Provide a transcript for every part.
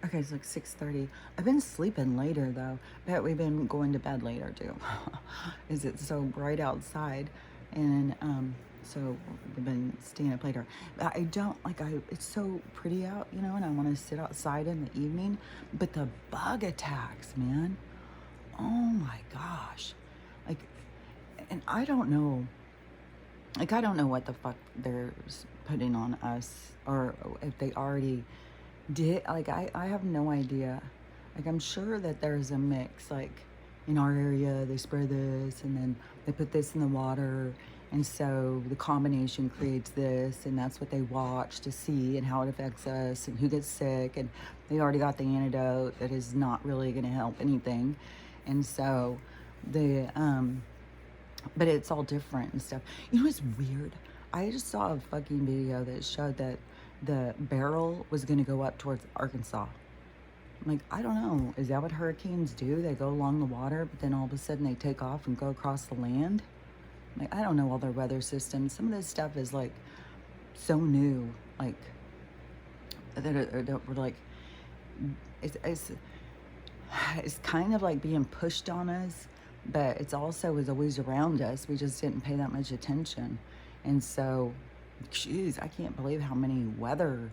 Okay, it's like 6:30. I've been sleeping later though. Bet we've been going to bed later too. Is it so bright outside? And so we've been staying up later. But I don't like it's so pretty out, and I want to sit outside in the evening. But the bug attacks, man. Oh my gosh. Like, and I don't know. Like, I don't know what the fuck they're putting on us, or if they already did. Like, I have no idea. Like, I'm sure that there's a mix. Like, in our area, they spray this, and then they put this in the water, and so the combination creates this, and that's what they watch to see and how it affects us and who gets sick. And they already got the antidote that is not really going to help anything, and so the but it's all different and stuff. You know what's weird? I just saw a fucking video that showed that the barrel was going to go up towards Arkansas. I'm like, I don't know. Is that what hurricanes do? They go along the water, but then all of a sudden they take off and go across the land? Like, I don't know all their weather systems. Some of this stuff is like so new. Like, that we're like, it's it's kind of like being pushed on us, but it's also is always around us. We just didn't pay that much attention. And so, geez, I can't believe how many weather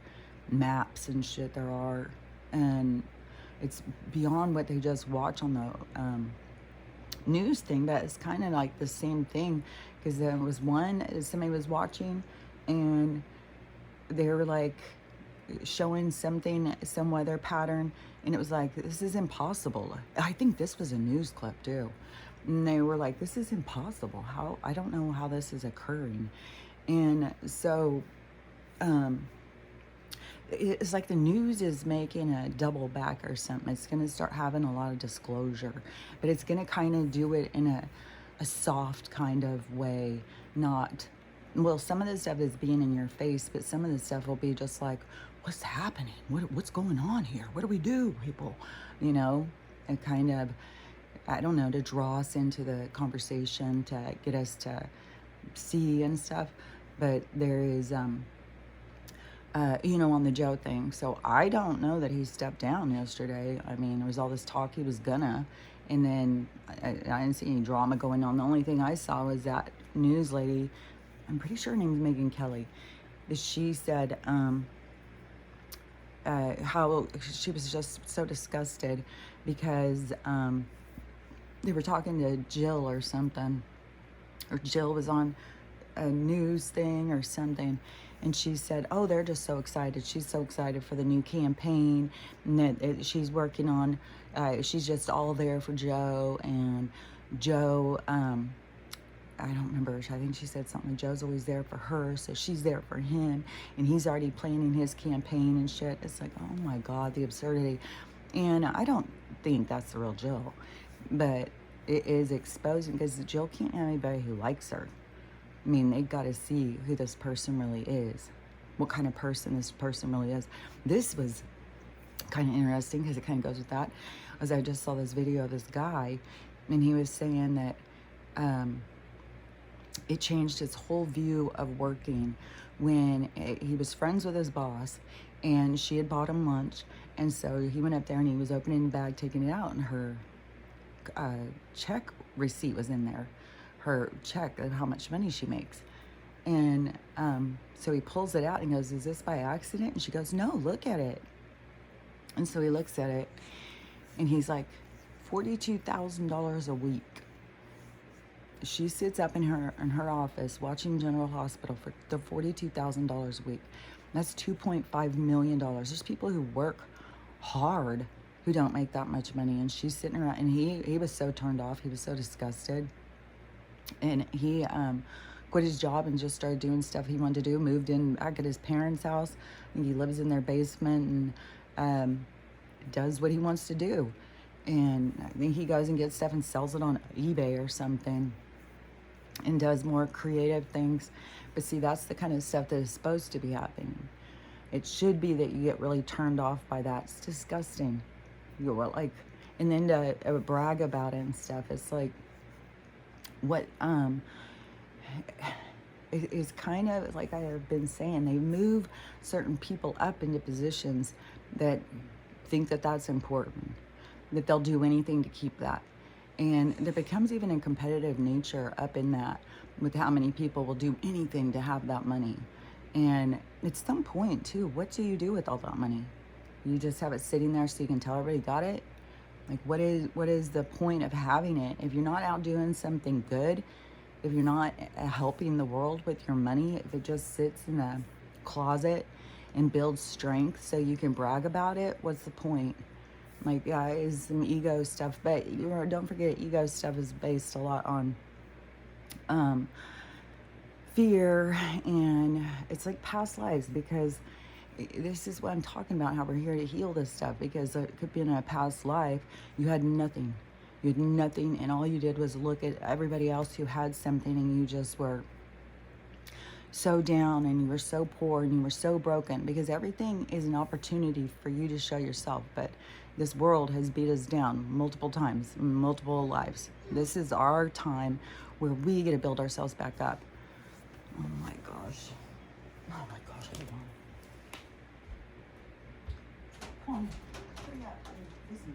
maps and shit there are. And it's beyond what they just watch on the news thing. But it's kind of like the same thing, because there was one somebody was watching, and they were like showing something, some weather pattern, and it was like, this is impossible. I think this was a news clip too. And they were like, this is impossible. How, I don't know how this is occurring. And so it's like the news is making a double back or something. It's going to start having a lot of disclosure, but it's going to kind of do it in a soft kind of way. Not, well, some of the stuff is being in your face, but some of the stuff will be just like, what's happening? What's going on here? What do we do, people? And kind of, I don't know, to draw us into the conversation, to get us to see and stuff. But there is, on the Joe thing. So I don't know that he stepped down yesterday. I mean, there was all this talk he was gonna, and then I didn't see any drama going on. The only thing I saw was that news lady, I'm pretty sure her name is Megan Kelly, that she said how she was just so disgusted because they were talking to Jill or something, or Jill was on a news thing or something, and she said, oh, they're just so excited. She's so excited for the new campaign, and that she's working on, she's just all there for Joe. And Joe, I don't remember, I think she said something like, Joe's always there for her, so she's there for him, and he's already planning his campaign and shit. It's like, oh my God, the absurdity. And I don't think that's the real Jill, but it is exposing, because Jill can't have anybody who likes her. I mean, they got to see who this person really is, what kind of person this person really is. This was kind of interesting, because it kind of goes with that. As I just saw this video of this guy, and he was saying that it changed his whole view of working when he was friends with his boss, and she had bought him lunch, and so he went up there and he was opening the bag, taking it out, and her check receipt was in there, her check of how much money she makes. And so he pulls it out and goes, is this by accident? And she goes, no, look at it. And so he looks at it, and he's like, $42,000 a week. She sits up in her office watching General Hospital for the $42,000 a week. That's $2.5 million. There's people who work hard who don't make that much money, and she's sitting around. And he was so turned off. He was so disgusted, and he quit his job and just started doing stuff he wanted to do. Moved in back at his parents' house. I think he lives in their basement and does what he wants to do. And I think he goes and gets stuff and sells it on eBay or something, and does more creative things. But see, that's the kind of stuff that is supposed to be happening. It should be that you get really turned off by that. It's disgusting. You're like, and then to brag about it and stuff. It's like, what it is kind of like I have been saying, they move certain people up into positions that think that that's important, that they'll do anything to keep that. And there becomes even a competitive nature up in that, with how many people will do anything to have that money. And at some point too, what do you do with all that money? You just have it sitting there so you can tell everybody got it? Like, what is the point of having it if you're not out doing something good? If you're not helping the world with your money, if it just sits in the closet and builds strength so you can brag about it, what's the point? Like, yeah, it's some ego stuff, but don't forget, ego stuff is based a lot on fear, and it's like past lives, because this is what I'm talking about, how we're here to heal this stuff, because it could be in a past life you had nothing. You had nothing, and all you did was look at everybody else who had something, and you just were so down, and you were so poor, and you were so broken, because everything is an opportunity for you to show yourself. But this world has beat us down multiple times, multiple lives. This is our time where we get to build ourselves back up. Oh my gosh. Oh my gosh, hold on. Come on. Hurry up. Listen.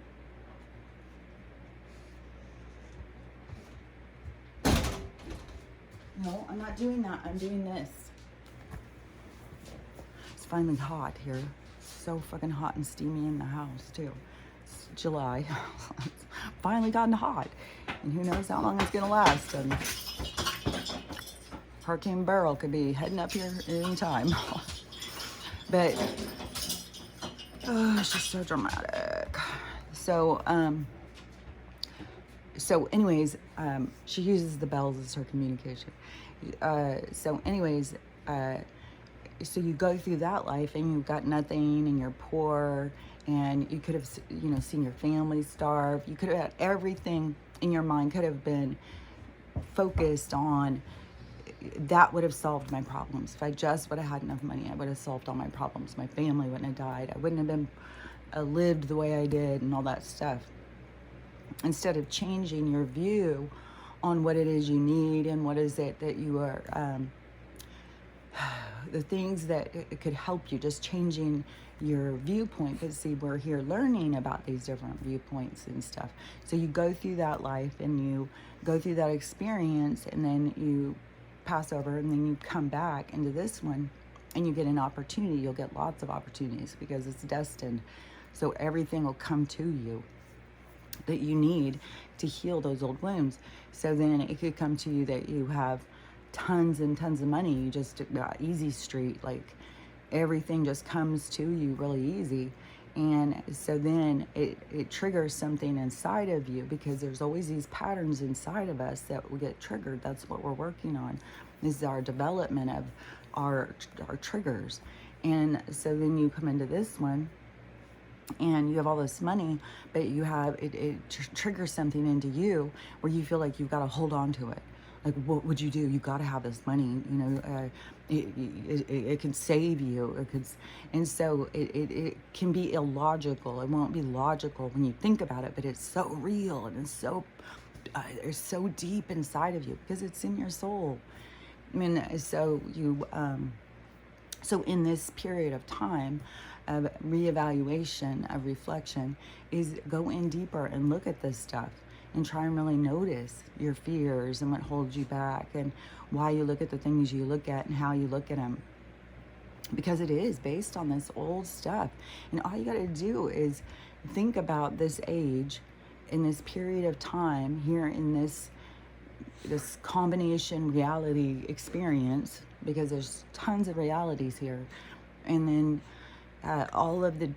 No, I'm not doing that. I'm doing this. It's finally hot here. So fucking hot and steamy in the house too. It's July. It's finally gotten hot. And who knows how long it's gonna last. And Hurricane Beryl could be heading up here at any time. But it's just so dramatic. So anyways, she uses the bells as her communication. So you go through that life and you've got nothing, and you're poor, and you could have, seen your family starve. You could have had everything in your mind could have been focused on that. Would have solved my problems. If I just would have had enough money, I would have solved all my problems. My family wouldn't have died. I wouldn't have been lived the way I did and all that stuff. Instead of changing your view on what it is you need and what is it that you are, the things that it could help you, just changing your viewpoint. Because see, we're here learning about these different viewpoints and stuff. So you go through that life and you go through that experience, and then you pass over, and then you come back into this one and you get an opportunity. You'll get lots of opportunities because it's destined. So everything will come to you that you need to heal those old wounds. So then it could come to you that you have tons and tons of money. You just easy street, like everything just comes to you really easy. And so then it triggers something inside of you, because there's always these patterns inside of us that will get triggered. That's what we're working on, is our development of our triggers. And so then you come into this one and you have all this money, but you have it triggers something into you where you feel like you've got to hold on to it. Like, what would you do? You got to have this money, it can save you. And so it can be illogical. It won't be logical when you think about it, but it's so real, and it's so deep inside of you, because it's in your soul. I mean, so in this period of time of reevaluation, of reflection, is go in deeper and look at this stuff and try and really notice your fears and what holds you back, and why you look at the things you look at and how you look at them. Because it is based on this old stuff. And all you got to do is think about this age, in this period of time, here in this combination reality experience, because there's tons of realities here. And then all of the,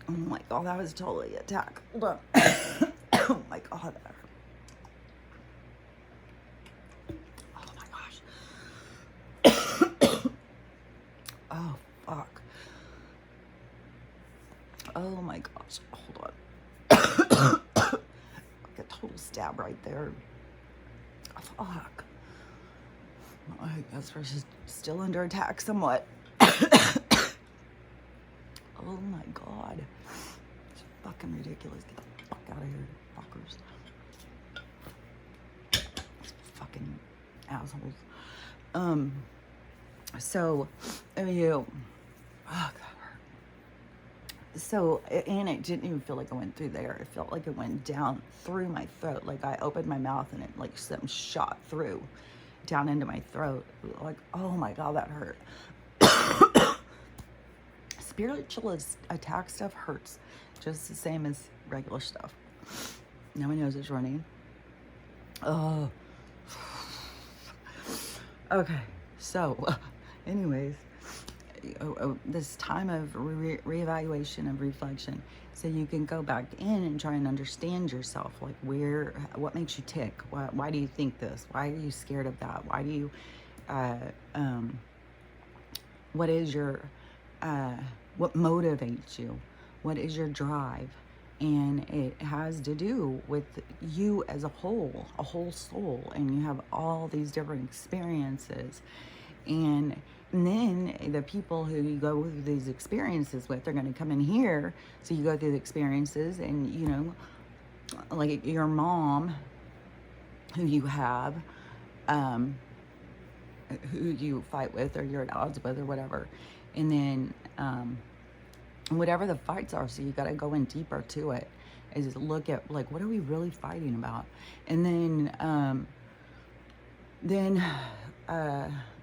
oh my God, that was totally an attack. Hold on. Oh my God. Oh my gosh. Oh fuck. Oh my gosh. Hold on. Like a total stab right there. Fuck. I guess we're still under attack somewhat. Oh my God. It's fucking ridiculous. Get the fuck out of here, fuckers. Fucking assholes. So, oh God. So, and it didn't even feel like it went through there. It felt like it went down through my throat. Like I opened my mouth and it like something shot through down into my throat. Like, oh my God, that hurt. Spiritual attack stuff hurts just the same as regular stuff. Now my nose is running. Oh. Okay. So, anyways, this time of reevaluation, of reflection, so you can go back in and try and understand yourself, like what makes you tick, why do you think this, why are you scared of that, why do you what is your what motivates you, what is your drive. And it has to do with you as a whole soul, and you have all these different experiences. And then the people who you go through these experiences with are going to come in here. So you go through the experiences, and you know, like your mom, who you have, who you fight with, or you're at odds with, or whatever. And then whatever the fights are, so you got to go in deeper to it, is look at like, what are we really fighting about? And then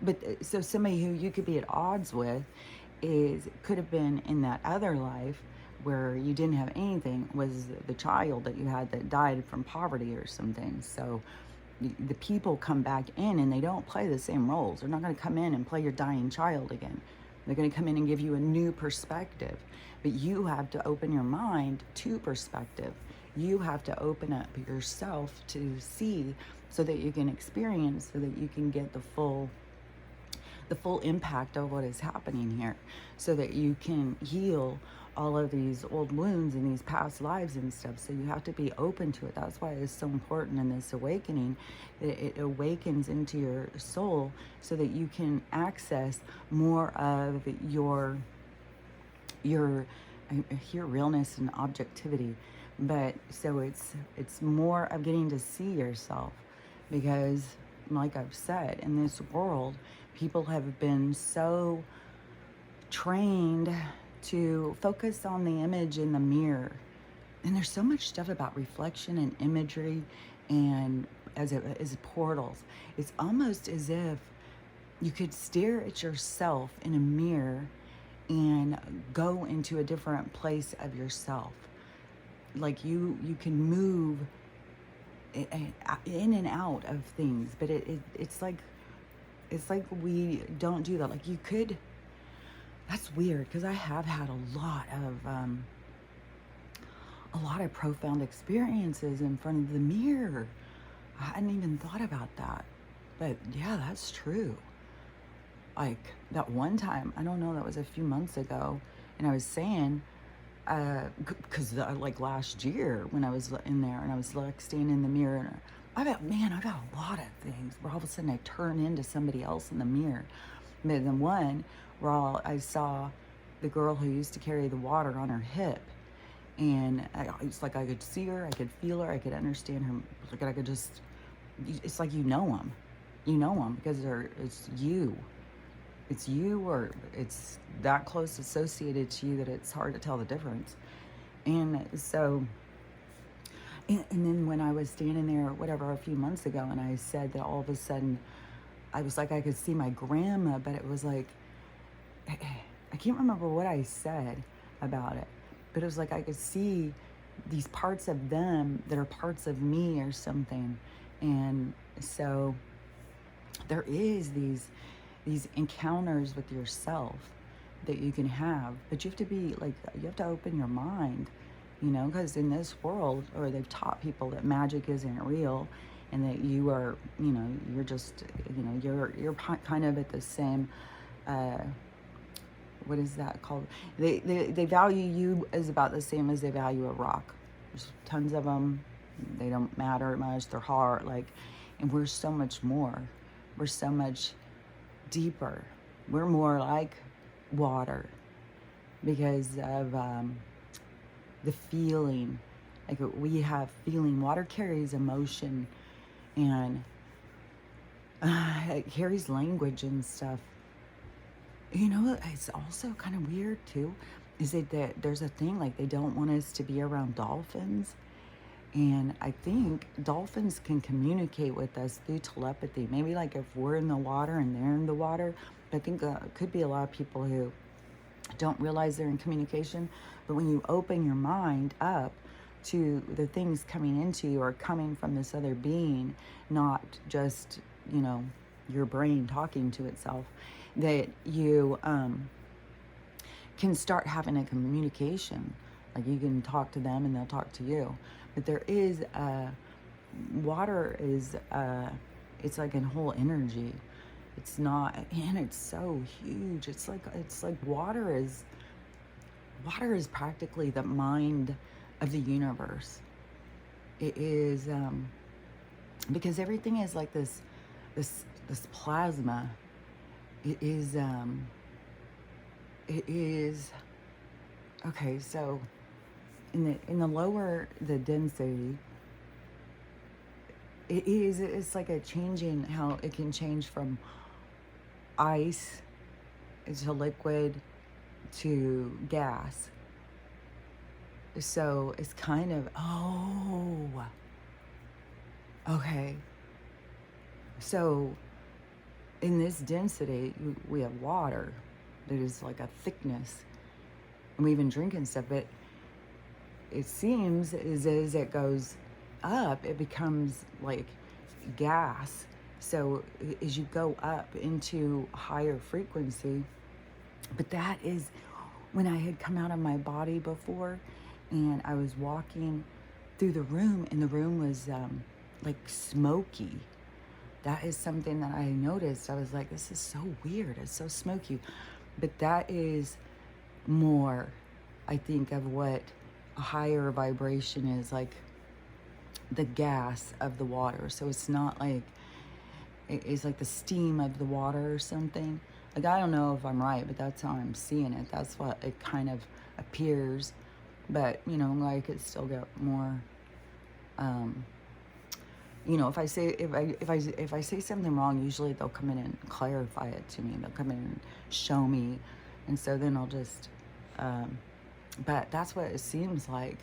but so somebody who you could be at odds with could have been in that other life where you didn't have anything, was the child that you had that died from poverty or something. So the people come back in and they don't play the same roles. They're not going to come in and play your dying child again. They're going to come in and give you a new perspective. But you have to open your mind to perspective. You have to open up yourself to see, so that you can experience, so that you can get the full impact of what is happening here, so that you can heal all of these old wounds and these past lives and stuff. So you have to be open to it. That's why it's so important in this awakening. It awakens into your soul so that you can access more of your I hear realness and objectivity, but so it's more of getting to see yourself. Because like I've said, in this world, people have been so trained to focus on the image in the mirror. And there's so much stuff about reflection and imagery and as portals. It's almost as if you could stare at yourself in a mirror and go into a different place of yourself. Like you can move in and out of things, but it's like we don't do that. Like you could. That's weird, because I have had a lot of profound experiences in front of the mirror. I hadn't even thought about that, but yeah, that's true. Like that one time, I don't know, that was a few months ago, and I was saying, because like last year when I was in there and I was like standing in the mirror, and I've had a lot of things where all of a sudden I turn into somebody else in the mirror. But then one where I saw the girl who used to carry the water on her hip, and it's like I could see her, I could feel her, I could understand her, like I could just, it's like you know them because it's you, or it's that close associated to you that it's hard to tell the difference. And so, and then when I was standing there, whatever, a few months ago, and I said that all of a sudden, I was like, I could see my grandma, but it was like, I can't remember what I said about it, but it was like I could see these parts of them that are parts of me or something. And so there is these encounters with yourself that you can have, but you have to be like, you have to open your mind, you know, because in this world, or they've taught people that magic isn't real, and that you are, you know, you're just, you know, you're kind of at the same, what is that called? They value you as about the same as they value a rock. There's tons of them. They don't matter much. They're hard. Like, and we're so much more. We're so much deeper. We're more like water because of the feeling. Like we have feeling. Water carries emotion, and it carries language and stuff. You know, it's also kind of weird too. is it that there's a thing like they don't want us to be around dolphins. And I think dolphins can communicate with us through telepathy. Maybe like if we're in the water and they're in the water. But I think it could be a lot of people who don't realize they're in communication. But when you open your mind up to the things coming into you or coming from this other being, not just, you know, your brain talking to itself, that you can start having a communication. Like you can talk to them and they'll talk to you. But there is water is it's like a whole energy. It's not, and it's so huge. It's like water is practically the mind of the universe. It is because everything is like this plasma. It is okay. So in the lower the density, it's like a changing, how it can change from ice to liquid to gas. So it's kind of, okay. So in this density, we have water that is like a thickness, and we even drink and stuff, but it seems as it goes up, it becomes like gas. So as you go up into higher frequency, but that is when I had come out of my body before, and I was walking through the room, and the room was like smoky. That is something that I noticed. I was like, this is so weird. It's so smoky. But that is more, I think, of what a higher vibration is, like the gas of the water. So it's not like, it's like the steam of the water or something. Like, I don't know if I'm right, but that's how I'm seeing it. That's what it kind of appears. But, you know, I could still get more, you know, if I say something wrong, usually they'll come in and clarify it to me. They'll come in and show me. And so then I'll just, but that's what it seems like.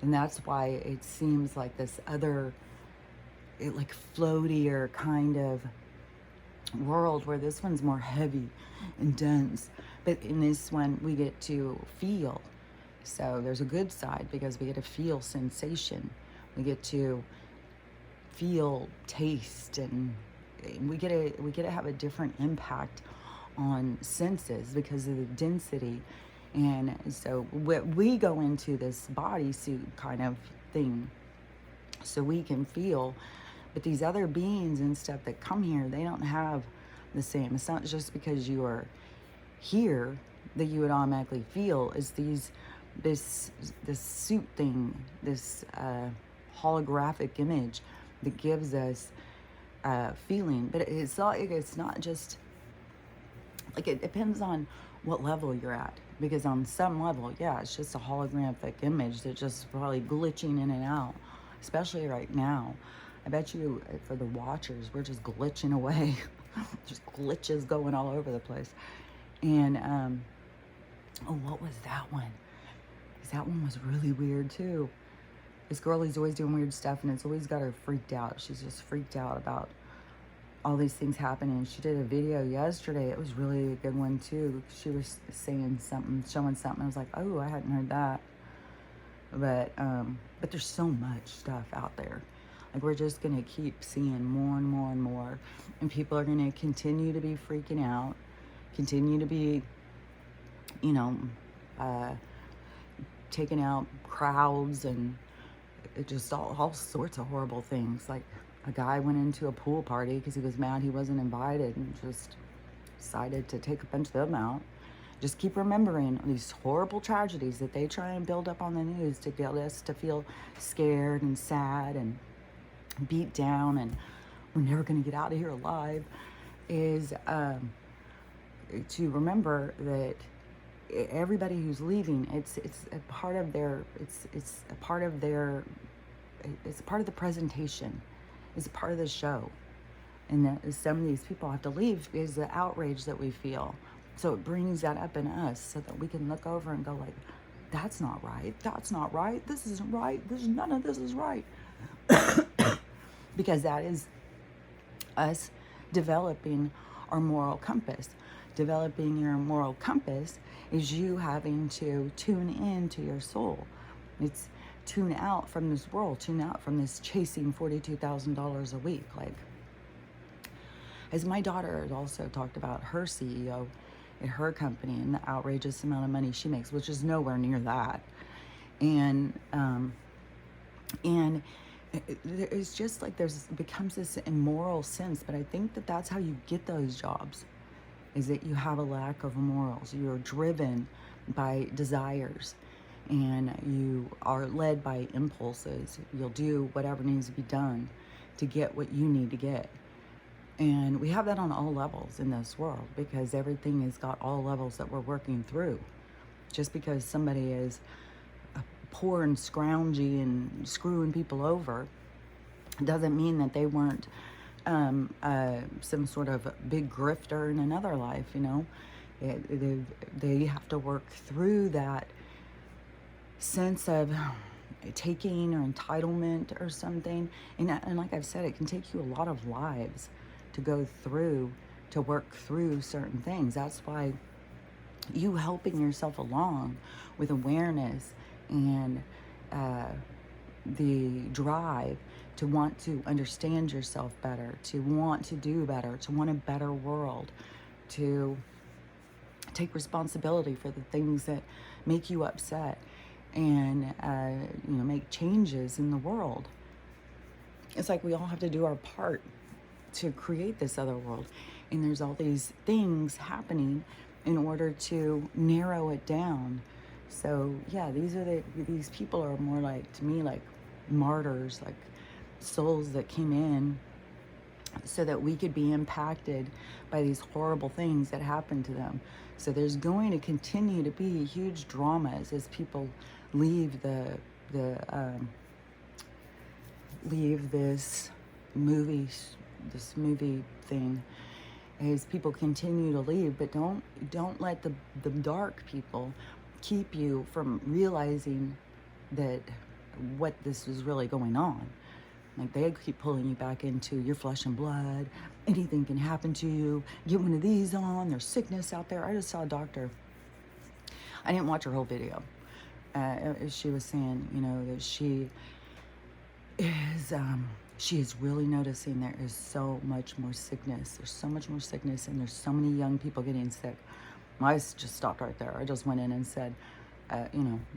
And that's why it seems like this other, like floatier kind of world, where this one's more heavy and dense. But in this one, we get to feel. So there's a good side, because we get to feel sensation. We get to feel taste, and we get to have a different impact on senses because of the density. And so we go into this bodysuit kind of thing so we can feel. But these other beings and stuff that come here, they don't have the same. It's not just because you are here that you would automatically feel. It's this suit thing, this holographic image that gives us feeling. But it's not just like, it depends on what level you're at. Because on some level, yeah, it's just a holographic image that's just probably glitching in and out, especially right now. I bet you for the watchers, we're just glitching away. Just glitches going all over the place. And, oh, what was that one? Because that one was really weird too. This girl is always doing weird stuff, and it's always got her freaked out. She's just freaked out about all these things happening. She did a video yesterday. It was really a good one too. She was saying something, showing something. I was like, oh, I hadn't heard that. But there's so much stuff out there. Like, we're just gonna keep seeing more and more and more, and people are gonna continue to be freaking out, continue to be, you know, taking out crowds, and it just all sorts of horrible things. Like, a guy went into a pool party because he was mad he wasn't invited, and just decided to take a bunch of them out. Just keep remembering these horrible tragedies that they try and build up on the news to get us to feel scared and sad and beat down, and we're never going to get out of here alive. Is to remember that everybody who's leaving, it's a part of their, it's a part of their, it's a part of the presentation. It's a part of the show. And that some of these people have to leave because the outrage that we feel. So it brings that up in us so that we can look over and go like, that's not right. That's not right. This isn't right. None of this is right. Because that is us developing our moral compass. Developing your moral compass is you having to tune in to your soul. It's tune out from this world, tune out from this chasing $42,000 a week. Like, as my daughter has also talked about her CEO at her company and the outrageous amount of money she makes, which is nowhere near that. And it's just like becomes this immoral sense. But I think that that's how you get those jobs, is that you have a lack of morals. You're driven by desires and you are led by impulses. You'll do whatever needs to be done to get what you need to get. And we have that on all levels in this world, because everything has got all levels that we're working through. Just because somebody is poor and scroungy and screwing people over doesn't mean that they weren't some sort of big grifter in another life, you know. They have to work through that sense of taking or entitlement or something. And like I've said, it can take you a lot of lives to go through, to work through certain things. That's why you helping yourself along with awareness and the drive to want to understand yourself better, to want to do better, to want a better world, to take responsibility for the things that make you upset, and make changes in the world. It's like we all have to do our part to create this other world, and there's all these things happening in order to narrow it down. So yeah, these people are more like, to me, like martyrs, like souls that came in so that we could be impacted by these horrible things that happened to them. So there's going to continue to be huge dramas as people leave leave this movie thing, as people continue to leave. But don't let the dark people keep you from realizing that what this is really going on. Like, they keep pulling you back into your flesh and blood. Anything can happen to you. Get one of these on. There's sickness out there. I just saw a doctor. I didn't watch her whole video. She was saying, that she is really noticing there is so much more sickness. There's so much more sickness, and there's so many young people getting sick. I just stopped right there. I just went in and said,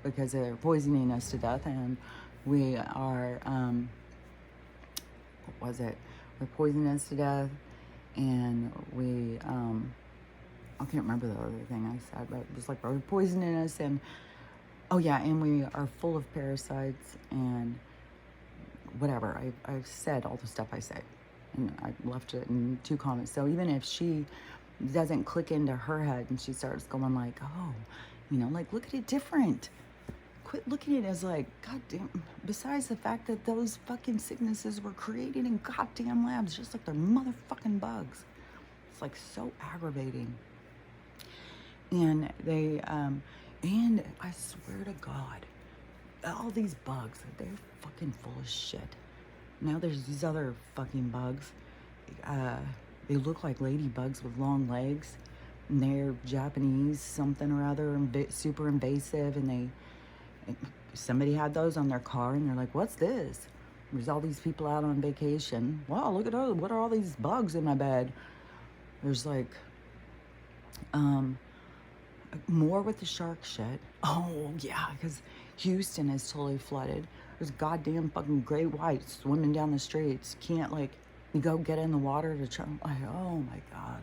because they're poisoning us to death, and we are, what was it? We're poisoning us to death, and we, I can't remember the other thing I said, but it was like, we're poisoning us, and, oh yeah, and we are full of parasites, and whatever. I've said all the stuff I say, and I left it in 2 comments. So even if she doesn't click into her head and she starts going like, oh, like, look at it different. Quit looking at it as like, goddamn, besides the fact that those fucking sicknesses were created in goddamn labs, just like they're motherfucking bugs. It's like so aggravating. And they, and I swear to God, all these bugs, they're fucking full of shit. Now there's these other fucking bugs. They look like ladybugs with long legs, and they're Japanese something or other, super invasive, and somebody had those on their car, and they're like, what's this? There's all these people out on vacation. Wow, look at those. What are all these bugs in my bed? There's like, more with the shark shit. Oh yeah, because Houston is totally flooded. There's goddamn fucking great whites swimming down the streets. Can't, like, you go get in the water to try, like, oh my God.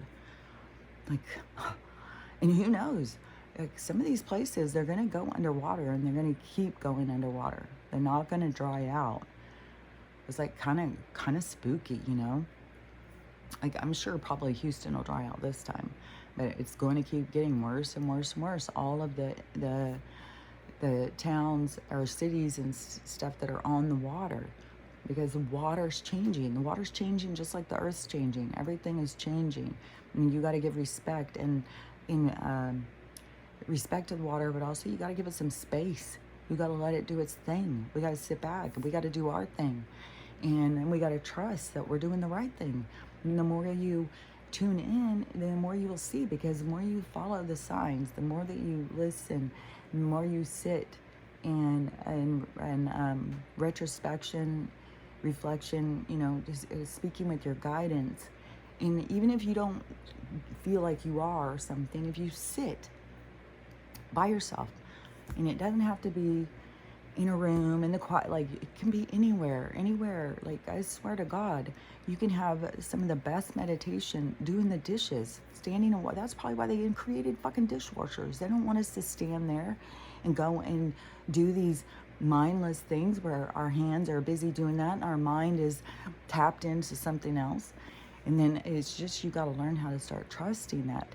Like, and who knows? Like, some of these places, they're gonna go underwater, and they're gonna keep going underwater. They're not gonna dry out. It's like kind of spooky, Like, I'm sure probably Houston will dry out this time, but it's going to keep getting worse and worse and worse. All of the towns or cities and stuff that are on the water, because the water's changing. The water's changing just like the earth's changing. Everything is changing. And you got to give respect and in respect to the water, but also you got to give it some space. You got to let it do its thing. We got to sit back. We got to do our thing. And we got to trust that we're doing the right thing. And the more you tune in, the more you will see, because the more you follow the signs, the more that you listen, the more you sit and retrospection, reflection, just speaking with your guidance. And even if you don't feel like you are or something, if you sit by yourself, and it doesn't have to be in a room in the quiet, like it can be anywhere. Like I swear to God, you can have some of the best meditation doing the dishes, standing. And that's probably why they created fucking dishwashers. They don't want us to stand there and go and do these mindless things where our hands are busy doing that and our mind is tapped into something else. And then it's just, you got to learn how to start trusting that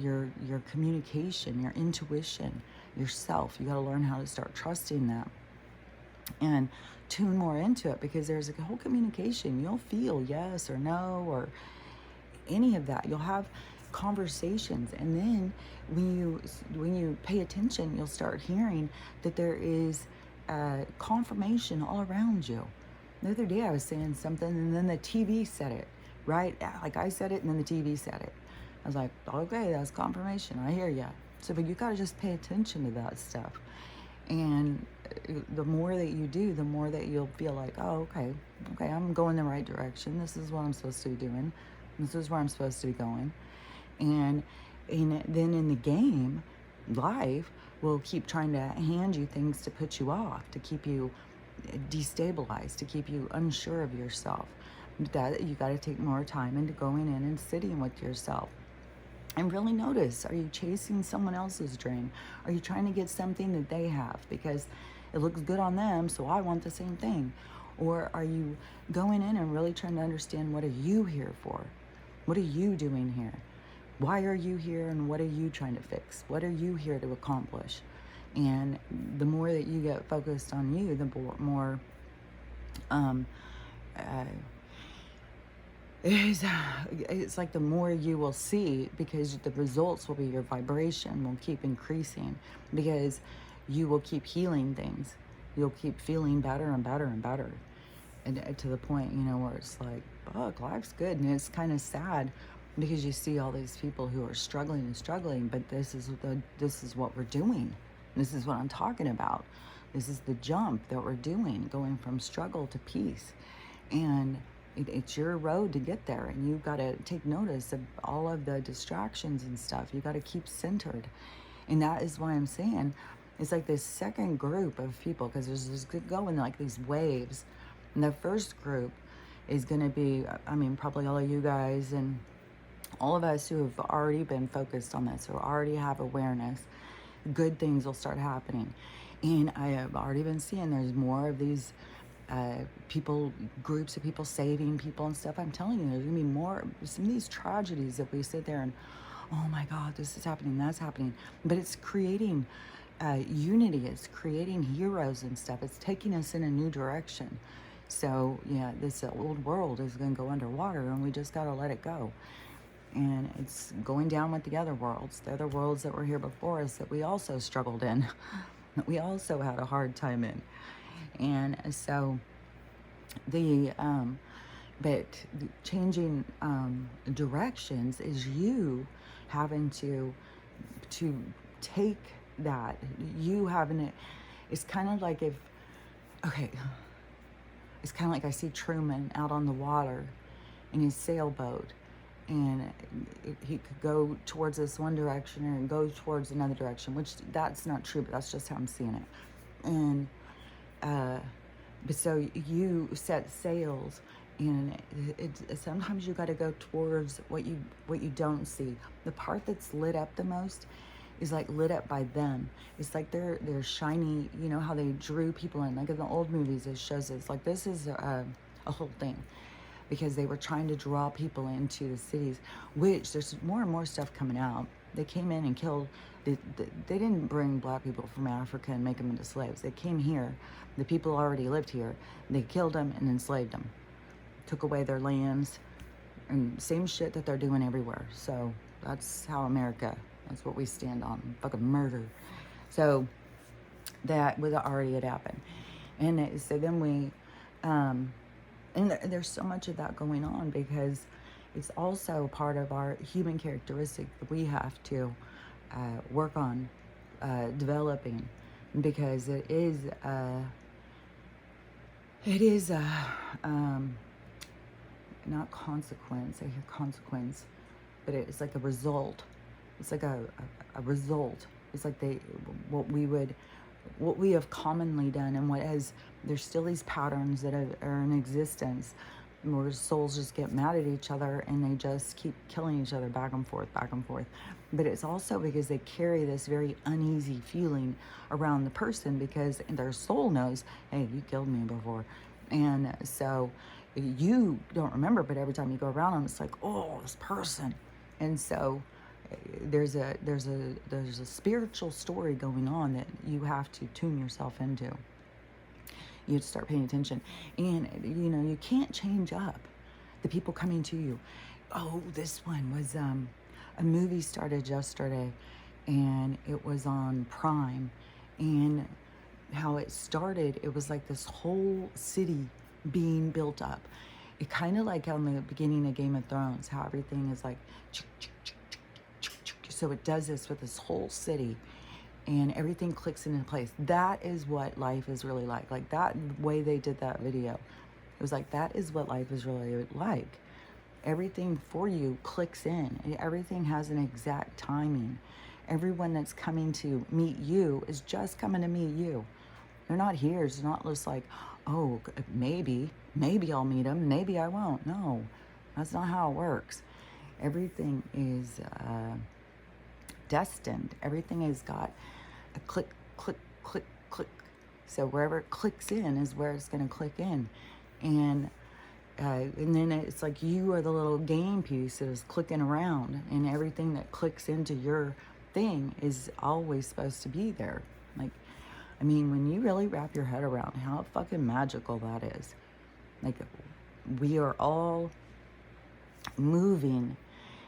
your communication, your intuition, yourself. You got to learn how to start trusting that and tune more into it, because there's a whole communication. You'll feel yes or no or any of that. You'll have conversations, and then when you pay attention, you'll start hearing that there is confirmation all around you. The other day I was saying something, and then the TV said it, right? Like I said it, and then the TV said it. I was like, okay, that's confirmation. I hear ya. So, but you got to just pay attention to that stuff. And the more that you do, the more that you'll feel like, oh, okay, I'm going the right direction. This is what I'm supposed to be doing. This is where I'm supposed to be going. And then in the game, life will keep trying to hand you things to put you off, to keep you destabilized, to keep you unsure of yourself. That you got to take more time into going in and sitting with yourself. And really notice, are you chasing someone else's dream? Are you trying to get something that they have because it looks good on them, so I want the same thing? Or are you going in and really trying to understand, what are you here for? What are you doing here? Why are you here, and what are you trying to fix? What are you here to accomplish? And the more that you get focused on you, the more it's like the more you will see, because the results will be, your vibration will keep increasing, because you will keep healing things. You'll keep feeling better and better and better, and to the point, where it's like, fuck, life's good. And it's kind of sad, because you see all these people who are struggling, but this is what we're doing. This is what I'm talking about. This is the jump that we're doing, going from struggle to peace. And it's your road to get there, and you've got to take notice of all of the distractions and stuff. You got to keep centered. And that is why I'm saying it's like this second group of people, because there's this going like these waves. And the first group is going to be, probably all of you guys and all of us who have already been focused on this, who already have awareness. Good things will start happening. And I have already been seeing there's more of these people, groups of people saving people and stuff. I'm telling you, there's gonna be more. Some of these tragedies that we sit there and, oh my God, this is happening, that's happening. But it's creating unity. It's creating heroes and stuff. It's taking us in a new direction. So yeah, this old world is gonna go underwater, and we just gotta let it go. And it's going down with the other worlds. The other worlds that were here before us, that we also struggled in, that we also had a hard time in. And so but changing directions is you having to take that, you having it. It's kind of like it's kind of like I see Truman out on the water in his sailboat, and he could go towards this one direction or go towards another direction, which that's not true, but that's just how I'm seeing it. And but so you set sails, and sometimes you got to go towards what you don't see. The part that's lit up the most is like lit up by them. It's like they're shiny. You know how they drew people in, like in the old movies, it shows this. Like this is a whole thing, because they were trying to draw people into the cities, which there's more and more stuff coming out. They came in and killed. They didn't bring black people from Africa and make them into slaves. They came here. The people already lived here. They killed them and enslaved them. Took away their lands. And same shit that they're doing everywhere. So That's how America, that's what we stand on, fucking murder. So that was already had happened. And so then we, and there's so much of that going on because it's also part of our human characteristic that we have to work on developing, because it is not consequence, I hear consequence, but it's like a result. It's like a result. It's like what we have commonly done, and there's still these patterns that are in existence where souls just get mad at each other and they just keep killing each other back and forth, back and forth. But it's also because they carry this very uneasy feeling around the person, because their soul knows, hey, you killed me before. And so you don't remember, but every time you go around them, it's like, oh, this person. And so there's a spiritual story going on that you have to tune yourself into. You have to start paying attention. And, you can't change up the people coming to you. Oh, this one was, a movie started yesterday, and it was on Prime. And how it started, it was like this whole city being built up. It kind of like on the beginning of Game of Thrones, how everything is like, so it does this with this whole city, and everything clicks into place. That is what life is really like. Like that way they did that video, it was like, that is what life is really like. Everything for you clicks in. Everything has an exact timing. Everyone that's coming to meet you is just coming to meet you. They're not here. It's not just like, oh, maybe I'll meet them, maybe I won't. No, that's not how it works. Everything is destined. Everything has got a click, click, click, click. So wherever it clicks in is where it's going to click in. And then it's like you are the little game piece that is clicking around, and everything that clicks into your thing is always supposed to be there. Like, I mean, when you really wrap your head around how fucking magical that is, like, we are all moving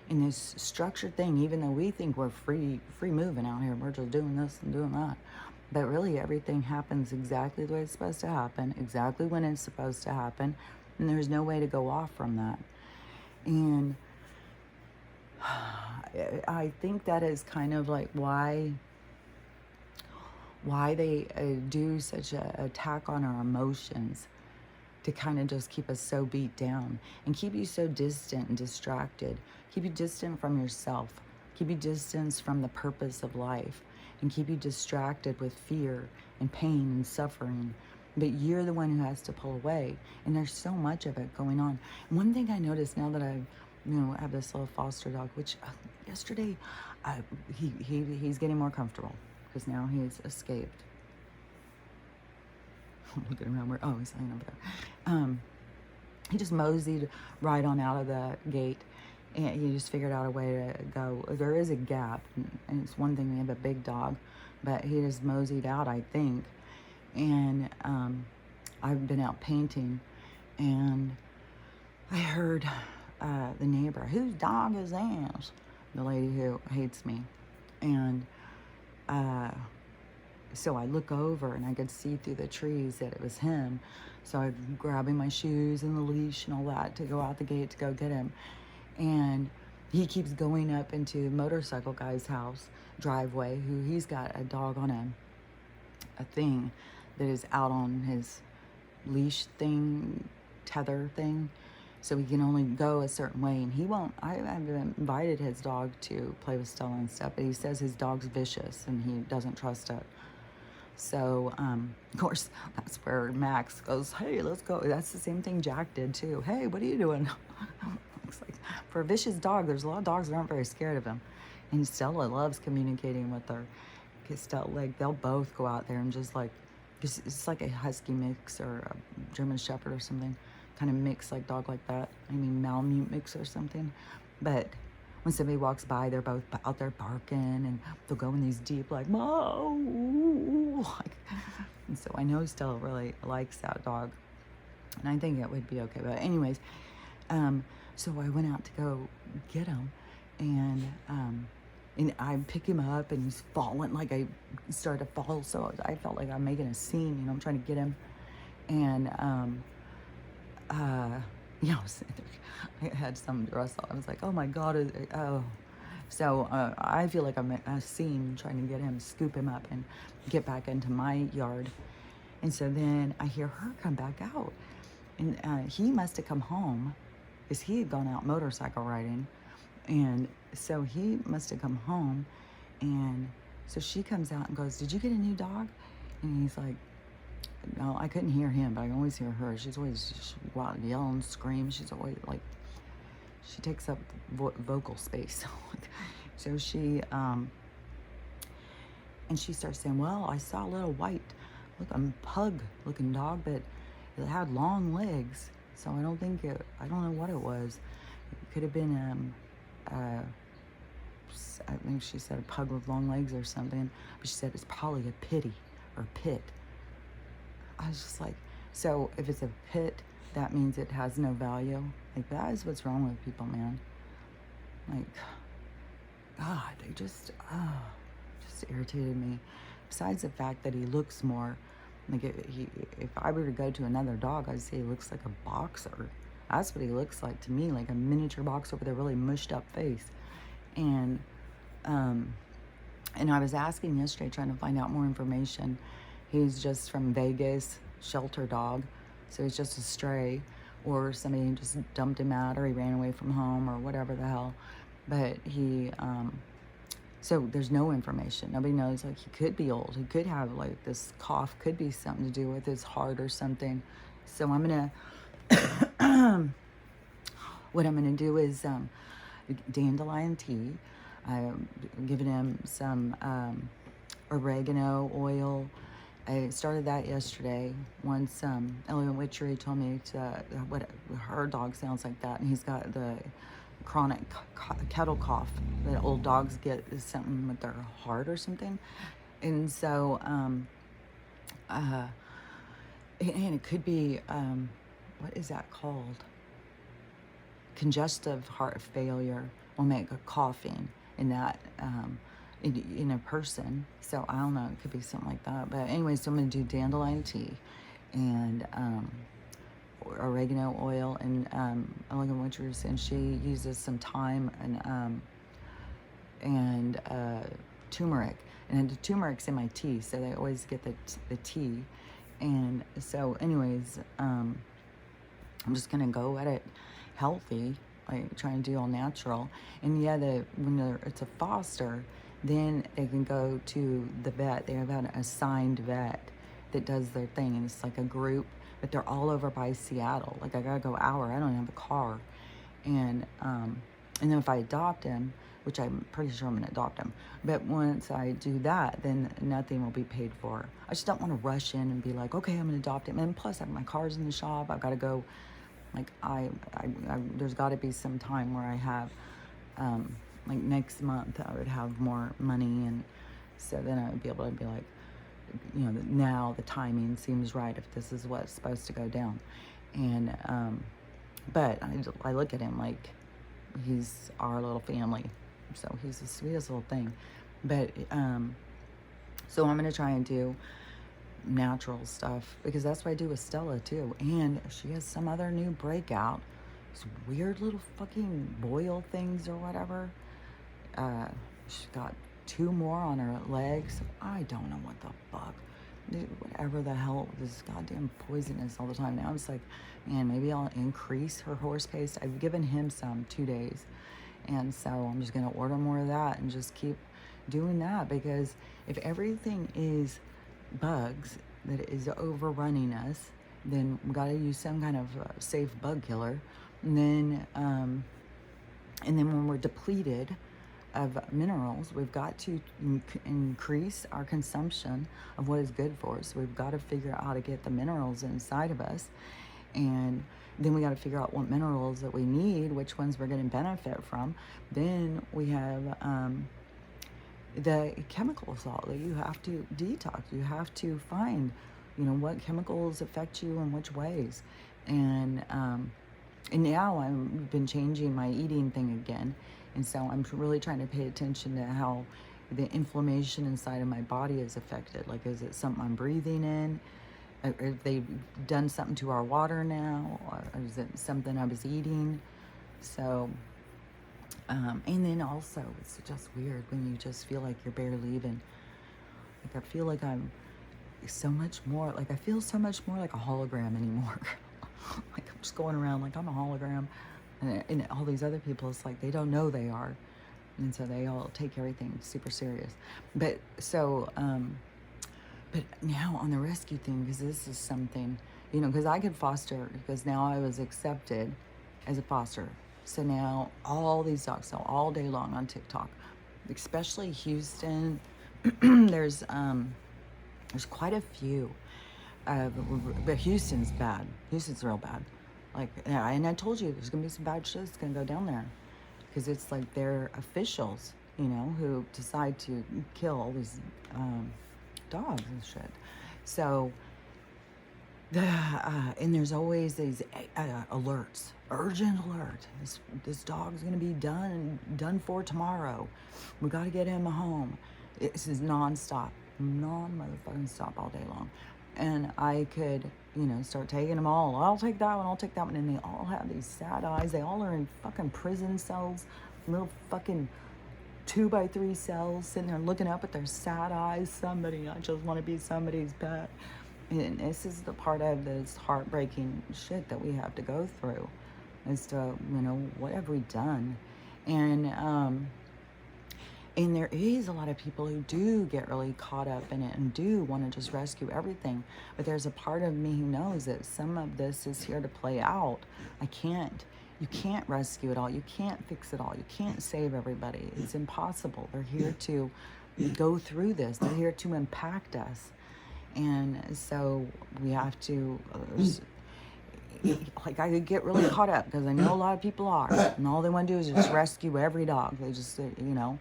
in this structured thing, even though we think we're free moving out here. We're just doing this and doing that. But really, everything happens exactly the way it's supposed to happen, exactly when it's supposed to happen, and there's no way to go off from that. And I think that is kind of like why they do such an attack on our emotions, to kind of just keep us so beat down and keep you so distant and distracted, keep you distant from yourself, keep you distant from the purpose of life, and keep you distracted with fear and pain and suffering. But you're the one who has to pull away, and there's so much of it going on. And one thing I noticed now that I have this little foster dog, which yesterday he's getting more comfortable because now he's escaped. I'm looking around where, oh, he's laying over there. He just moseyed right on out of the gate, and he just figured out a way to go. There is a gap, and it's one thing we have a big dog, but he just moseyed out, I think. And I've been out painting, and I heard the neighbor, whose dog is this? The lady who hates me. And so I look over, and I could see through the trees that it was him. So I'm grabbing my shoes and the leash and all that to go out the gate to go get him. And he keeps going up into the motorcycle guy's house driveway, who he's got a dog on a thing that is out on his leash thing, tether thing. So he can only go a certain way, and he won't. I've invited his dog to play with Stella and stuff, but he says his dog's vicious and he doesn't trust it. So, of course, that's where Max goes, hey, let's go. That's the same thing Jack did too. Hey, what are you doing? It's like, for a vicious dog, there's a lot of dogs that aren't very scared of him. And Stella loves communicating with her. Because Stella, like, they'll both go out there and just like, it's like a husky mix or a German Shepherd or something. Kind of mix, like dog like that. I mean, Malamute mix or something. But when somebody walks by, they're both out there barking, and they'll go in these deep, like, "Moo!" Like, and so I know Stella really likes that dog, and I think it would be okay. But anyways, so I went out to go get him, And I pick him up and he's falling, like I started to fall. So I felt like I'm making a scene, I'm trying to get him. And, you know, I had some dress on. I was like, oh my God. Oh. So I feel like I'm a scene trying to get him, scoop him up and get back into my yard. And so then I hear her come back out. And he must have come home because he had gone out motorcycle riding. And so he must have come home. And so she comes out and goes, did you get a new dog? And he's like, no, I couldn't hear him, but I can always hear her. She's always wild, yell and scream. She's always like, she takes up vocal space. So she, and she starts saying, well, I saw a little white, a pug looking dog, but it had long legs. So I don't know what it was. It could have been, I think she said a pug with long legs or something, but she said it's probably a pitty or pit. I was just like, so if it's a pit, that means it has no value. Like, that is what's wrong with people, man. Like, God, they just irritated me. Besides the fact that he looks more, like, if I were to go to another dog, I'd say he looks like a boxer. That's what he looks like to me, like a miniature boxer with a really mushed up face. And I was asking yesterday, trying to find out more information. He's just from Vegas, shelter dog. So he's just a stray, or somebody just dumped him out, or he ran away from home, or whatever the hell. But he, so there's no information. Nobody knows, like, he could be old. He could have, like, this cough, could be something to do with his heart or something. So I'm going to, what I'm going to do is dandelion tea. I'm giving him some oregano oil. I started that yesterday. Once Elliot Witchery told me what her dog sounds like that, and he's got the chronic kettle cough that old dogs get, is something with their heart or something. And so, and it could be, what is that called? Congestive heart failure will make a coughing in that, in a person. So I don't know, it could be something like that. But anyway, so I'm going to do dandelion tea and oregano oil, and Elegant Witchers, and she uses some thyme and turmeric. And the turmeric's in my tea, so they always get the tea. And so anyways, I'm just going to go at it healthy, like trying to do all natural. And yeah, when it's a foster, then they can go to the vet. They have an assigned vet that does their thing, and it's like a group, but they're all over by Seattle. Like, I gotta go an hour. I don't even have a car. And then if I adopt him, which I'm pretty sure I'm gonna adopt him, but once I do that, then nothing will be paid for. I just don't want to rush in and be like, okay, I'm gonna adopt him. And plus, my car's in the shop. I've got to go. Like, there's got to be some time where I have, like next month, I would have more money, and so then I would be able to be like, now the timing seems right if this is what's supposed to go down. And but I look at him like he's our little family, so he's the sweetest little thing. But so I'm gonna try and do natural stuff, because that's what I do with Stella too. And she has some other new breakout, these weird little fucking boil things or whatever. She's got 2 more on her legs. I don't know what the fuck. Dude, whatever the hell, this goddamn poisonous all the time. Now I'm just like, man, maybe I'll increase her horse paste. I've given him some 2 days, and so I'm just gonna order more of that and just keep doing that, because if everything is bugs that is overrunning us, then we got to use some kind of safe bug killer. And then when we're depleted of minerals, we've got to increase our consumption of what is good for us. We've got to figure out how to get the minerals inside of us, and then we got to figure out what minerals that we need, which ones we're going to benefit from. Then we have the chemical salt that you have to detox. You have to find, what chemicals affect you in which ways. And now I've been changing my eating thing again. And so I'm really trying to pay attention to how the inflammation inside of my body is affected. Like, is it something I'm breathing in? Have they done something to our water now? Or is it something I was eating? So, and then also, it's just weird when you just feel like you're barely even, like, I feel like I'm so much more, like, I feel so much more like a hologram anymore. Like, I'm just going around like I'm a hologram. And all these other people, it's like they don't know they are. And so they all take everything super serious. But so, but now on the rescue thing, because this is something, you know, because I could foster, because now I was accepted as a foster. So now all these dogs, so all day long on TikTok, especially Houston, there's quite a few, but Houston's bad. Houston's real bad. Like, yeah, and I told you there's gonna be some bad shit that's gonna go down there, because it's like they're officials, you know, who decide to kill all these dogs and shit. So, and there's always these alerts, urgent alert. This dog's gonna be done for tomorrow. We got to get him home. This is nonstop, non-motherfucking stop all day long. And I could, you know, start taking them all. I'll take that one, I'll take that one. And they all have these sad eyes. They all are in fucking prison cells, little fucking 2x3 cells, sitting there looking up at their sad eyes. I just want to be somebody's pet. And this is the part of this heartbreaking shit that we have to go through, as to, you know, what have we done? And there is a lot of people who do get really caught up in it and do want to just rescue everything. But there's a part of me who knows that some of this is here to play out. You can't rescue it all. You can't fix it all. You can't save everybody. It's impossible. They're here to go through this. They're here to impact us. And so we have to, like, I could get really caught up because I know a lot of people are. And all they want to do is just rescue every dog. They just, you know.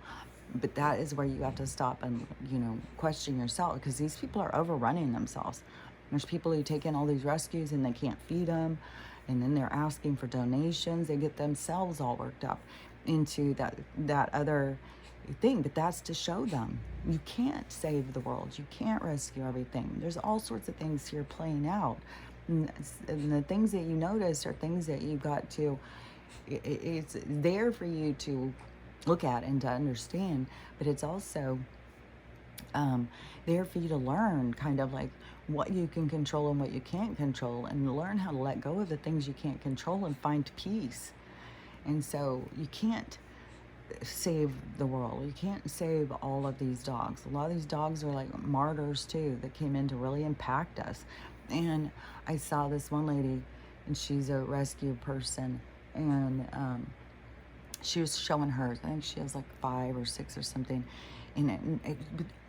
But that is where you have to stop and, you know, question yourself, because these people are overrunning themselves. There's people who take in all these rescues and they can't feed them, and then they're asking for donations. They get themselves all worked up into that other thing. But that's to show them you can't save the world. You can't rescue everything. There's all sorts of things here playing out. And the things that you notice are things that you've got to, it's there for you to look at and to understand, but it's also there for you to learn kind of like what you can control and what you can't control, and learn how to let go of the things you can't control and find peace. And so you can't save the world. You can't save all of these dogs. A lot of these dogs are like martyrs too, that came in to really impact us. And I saw this one lady, and she's a rescue person, and she was showing hers. I think she has like 5 or 6 or something. And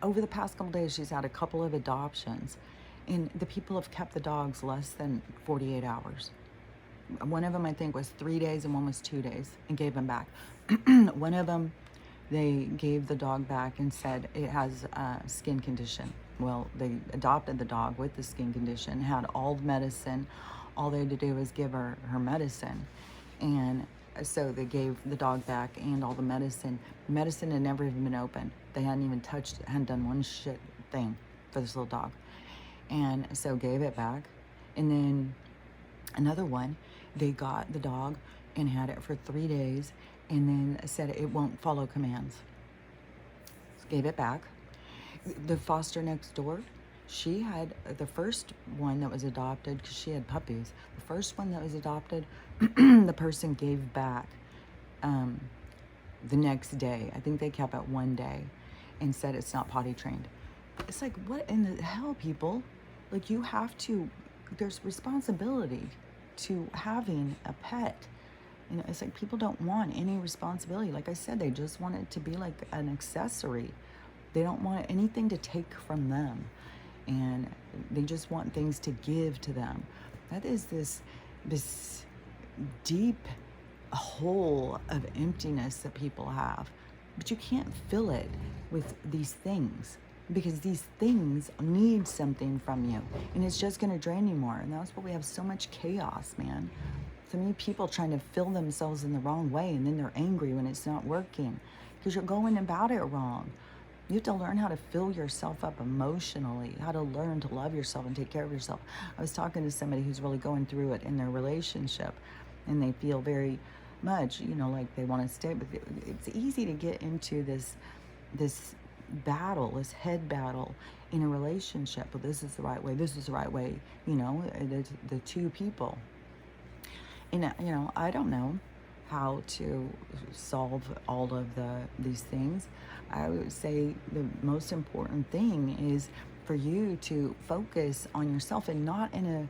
over the past couple days, she's had a couple of adoptions, and the people have kept the dogs less than 48 hours. One of them, I think, was 3 days, and one was 2 days, and gave them back. One of them, they gave the dog back and said it has a skin condition. Well, they adopted the dog with the skin condition, had all the medicine. All they had to do was give her medicine. And so they gave the dog back and all the medicine. Medicine had never even been opened. They hadn't even touched it, hadn't done one shit thing for this little dog. And so gave it back. And then another one, they got the dog and had it for 3 days, and then said it won't follow commands. Gave it back. The foster next door, she had the first one that was adopted, because she had puppies. The first one that was adopted, the person gave back the next day. I think they kept it 1 day and said it's not potty trained. It's like, what in the hell, people? Like, you have to, there's responsibility to having a pet. You know, it's like people don't want any responsibility. Like I said, they just want it to be like an accessory. They don't want anything to take from them. And they just want things to give to them. That is this deep hole of emptiness that people have. But you can't fill it with these things, because these things need something from you, and it's just going to drain you more. And that's why we have so much chaos, man. So many people trying to fill themselves in the wrong way, and then they're angry when it's not working because you're going about it wrong. You have to learn how to fill yourself up emotionally, how to learn to love yourself and take care of yourself. I was talking to somebody who's really going through it in their relationship, and they feel very much, like they want to stay. But it's easy to get into this battle, this head battle in a relationship. Well, this is the right way. This is the right way. The two people. And I don't know how to solve all of these things. I would say the most important thing is for you to focus on yourself, and not in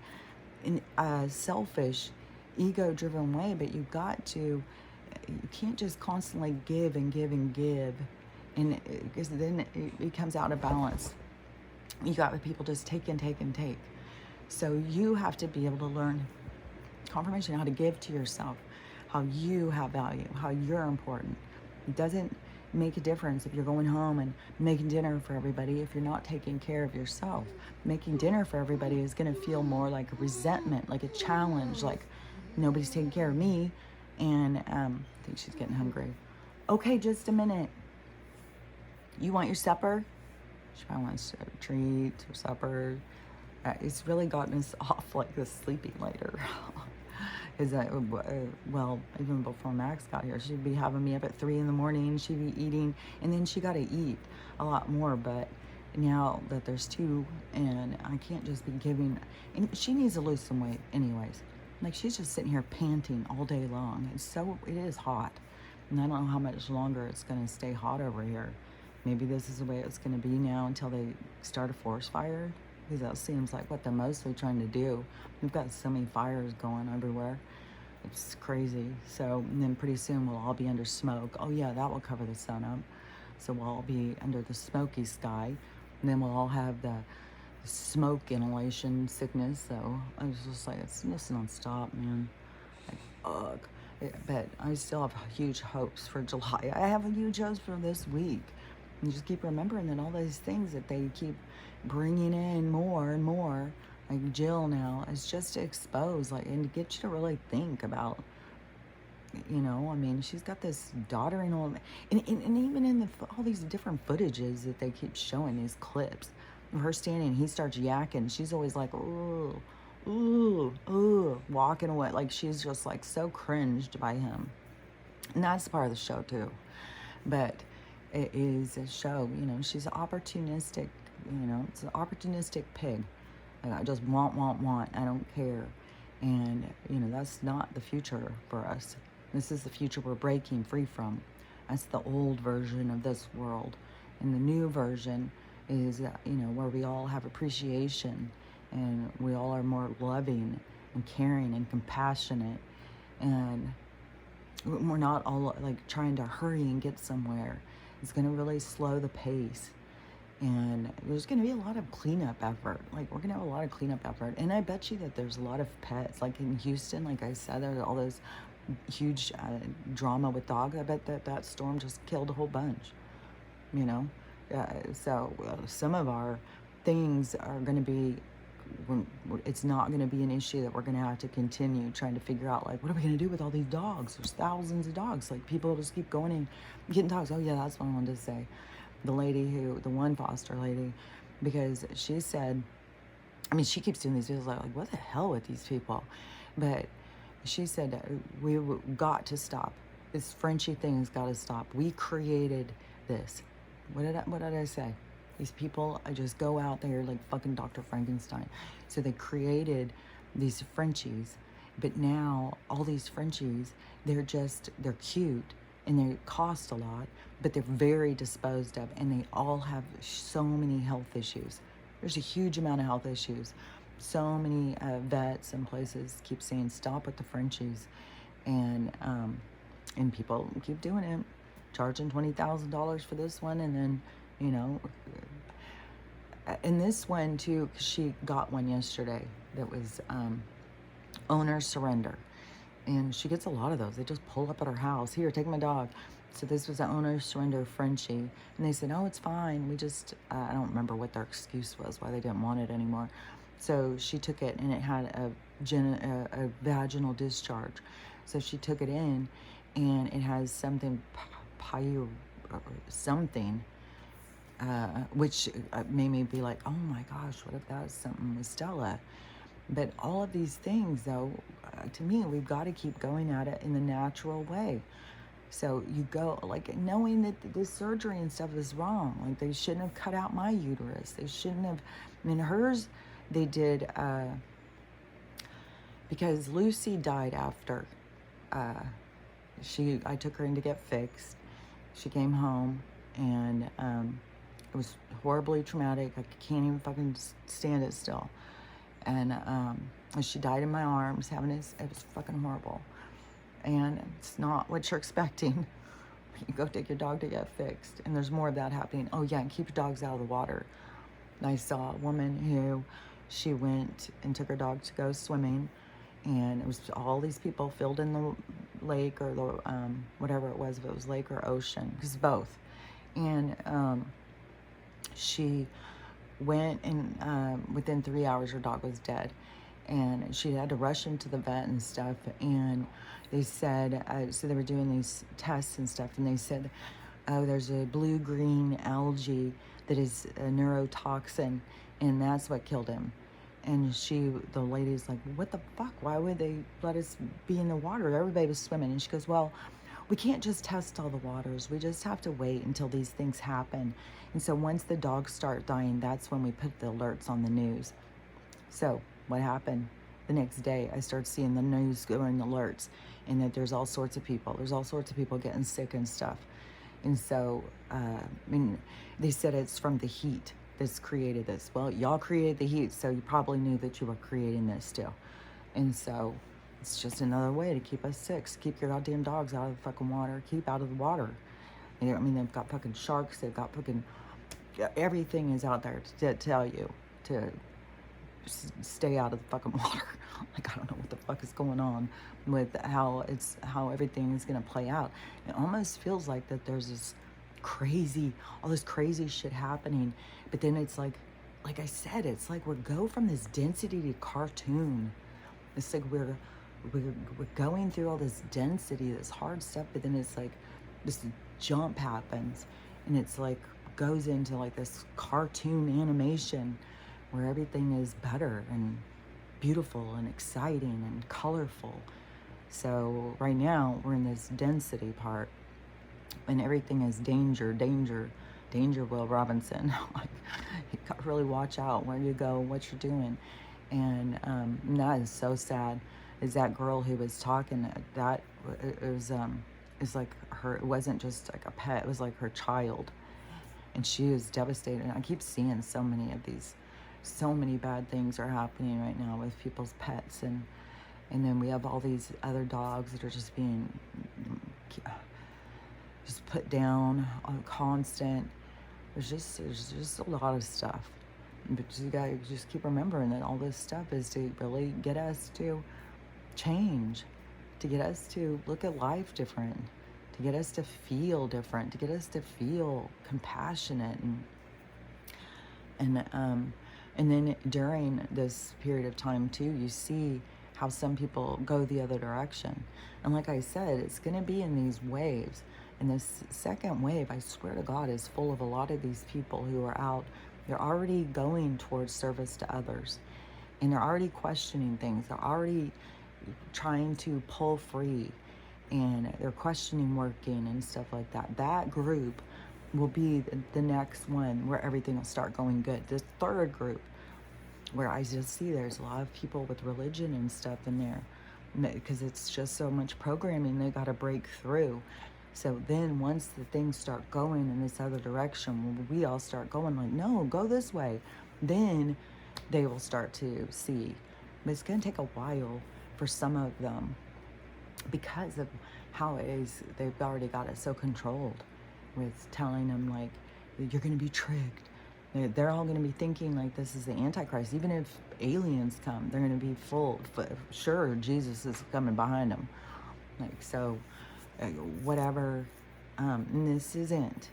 a selfish, ego-driven way, but you can't just constantly give and give and give, and because then it comes out of balance. You got the people just take and take and take. So you have to be able to learn confirmation, how to give to yourself, how you have value, how you're important. It doesn't make a difference if you're going home and making dinner for everybody if you're not taking care of yourself. Making dinner for everybody is going to feel more like a resentment, like a challenge, like nobody's taking care of me. And I think she's getting hungry. Okay, just a minute. You want your supper? She probably wants a treat or supper. It's really gotten us off like this sleeping later. Is that, well, even before Max got here, she'd be having me up at 3 in the morning. She'd be eating, and then she got to eat a lot more. But now that there's 2, and I can't just be giving, and she needs to lose some weight anyways. Like, she's just sitting here panting all day long. It is hot, and I don't know how much longer it's going to stay hot over here. Maybe this is the way it's going to be now until they start a forest fire, because that seems like what they're mostly trying to do. We've got so many fires going everywhere. It's crazy. So, and then pretty soon we'll all be under smoke. Oh yeah, that will cover the sun up. So we'll all be under the smoky sky. And then we'll all have the smoke inhalation sickness. So I was just like, it's just nonstop, man. Like, ugh. But I still have huge hopes for July. I have huge hopes for this week. And just keep remembering that all these things that they keep bringing in more and more, like Jill now, is just to expose, like, and to get you to really think about, I mean, she's got this daughter and all, and even in all these different footages that they keep showing, these clips of her standing, he starts yakking, she's always like, ooh, ooh, ooh, walking away, like she's just like so cringed by him. And that's part of the show too. But it is a show, she's opportunistic, it's an opportunistic pig. Like, I just want, I don't care. And, that's not the future for us. This is the future we're breaking free from. That's the old version of this world. And the new version is, where we all have appreciation, and we all are more loving and caring and compassionate. And we're not all like trying to hurry and get somewhere. It's going to really slow the pace. And there's going to be a lot of cleanup effort. Like, we're going to have a lot of cleanup effort. And I bet you that there's a lot of pets. Like in Houston, like I said, there's all those huge drama with dogs. I bet that storm just killed a whole bunch, So some of our things are going to be, it's not going to be an issue that we're going to have to continue trying to figure out, like, what are we going to do with all these dogs? There's thousands of dogs. Like, people just keep going and getting dogs. Oh yeah, that's what I wanted to say. The one foster lady, because she said, I mean, she keeps doing these videos like, what the hell with these people? But she said, we got to stop. This Frenchie thing has got to stop. We created this. What did I say? These people, I just go out there like fucking Dr. Frankenstein. So they created these Frenchies, but now all these Frenchies, they're cute, and they cost a lot, but they're very disposed of, and they all have so many health issues. There's a huge amount of health issues. So many vets and places keep saying, stop with the Frenchies. And people keep doing it, charging $20,000 for this one, and then, and this one too, 'cause she got one yesterday that was owner surrender. And she gets a lot of those. They just pull up at her house. Here, take my dog. So this was an owner surrender Frenchie. And they said, oh, it's fine. We just, I don't remember what their excuse was, why they didn't want it anymore. So she took it, and it had a vaginal discharge. So she took it in, and it has something, pyro, something, which made me be like, oh my gosh, what if that was something with Stella? But all of these things, though, to me, we've got to keep going at it in the natural way. So you go, like, knowing that this surgery and stuff is wrong. Like, they shouldn't have cut out my uterus. They shouldn't have, I mean, hers, they did, because Lucy died after I took her in to get fixed. She came home, and it was horribly traumatic. I can't even fucking stand it still. And she died in my arms, it was fucking horrible. And it's not what you're expecting. You go take your dog to get fixed, and there's more of that happening. Oh yeah, and keep your dogs out of the water. And I saw a woman who, she went and took her dog to go swimming, and it was all these people filled in the lake, or the whatever it was, if it was lake or ocean, because both. And she went, and within 3 hours her dog was dead, and she had to rush into the vet and stuff. And they said, so they were doing these tests and stuff, and they said, oh, there's a blue-green algae that is a neurotoxin, and that's what killed him. And the lady's like, what the fuck? Why would they let us be in the water? Everybody was swimming. And she goes, well, we can't just test all the waters. We just have to wait until these things happen. And so once the dogs start dying, that's when we put the alerts on the news. So what happened? The next day, I started seeing the news going alerts, and that there's all sorts of people. There's all sorts of people getting sick and stuff. And so, I mean, they said it's from the heat that's created this. Well, y'all created the heat, so you probably knew that you were creating this too. And so it's just another way to keep us sick. So keep your goddamn dogs out of the fucking water. Keep out of the water. You know, I mean, they've got fucking sharks. They've got fucking, everything is out there to tell you to stay out of the fucking water. Like, I don't know what the fuck is going on with how everything is going to play out. It almost feels like that there's all this crazy shit happening, but then it's like I said, it's like we go from this density to cartoon. It's like we're going through all this density, this hard stuff, but then it's like this jump happens, and it's like goes into like this cartoon animation where everything is better and beautiful and exciting and colorful. So right now we're in this density part, and everything is danger, Will Robinson. Like, you gotta really watch out where you go, what you're doing. And that is so sad. Is that girl who was talking, that it was like her, it wasn't just like a pet, it was like her child. And she was devastated. And I keep seeing so many bad things are happening right now with people's pets, and then we have all these other dogs that are just being put down on constant. There's just a lot of stuff, but you gotta just keep remembering that all this stuff is to really get us to change, to get us to look at life different, to get us to feel different, to get us to feel compassionate, and then during this period of time too, you see how some people go the other direction. And like I said, it's going to be in these waves. And this second wave, I swear to God, is full of a lot of these people who are out. They're already going towards service to others. And they're already questioning things. They're already trying to pull free. And they're questioning working and stuff like that. That group will be the next one where everything will start going good. The third group, where I just see there's a lot of people with religion and stuff in there, because it's just so much programming they got to break through. So then once the things start going in this other direction, when we all start going like, no, go this way, then they will start to see. But it's going to take a while for some of them, because of how it is, they've already got it so controlled with telling them like, you're going to be tricked. They're all going to be thinking like this is the Antichrist. Even if aliens come, they're going to be sure Jesus is coming behind them. Like, so whatever, and this isn't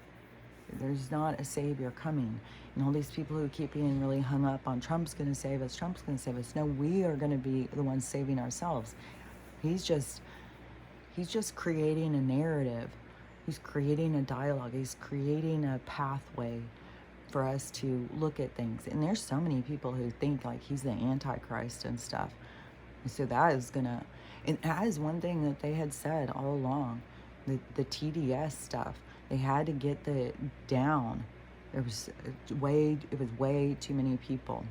there's not a savior coming. And all these people who keep being really hung up on Trump's going to save us, Trump's going to save us. No, we are going to be the ones saving ourselves. He's just creating a narrative. He's creating a dialogue. He's creating a pathway for us to look at things. And there's so many people who think like he's the Antichrist and stuff. And so that is gonna, and that is one thing that they had said all along. The TDS stuff, they had to get the down. It was way too many people.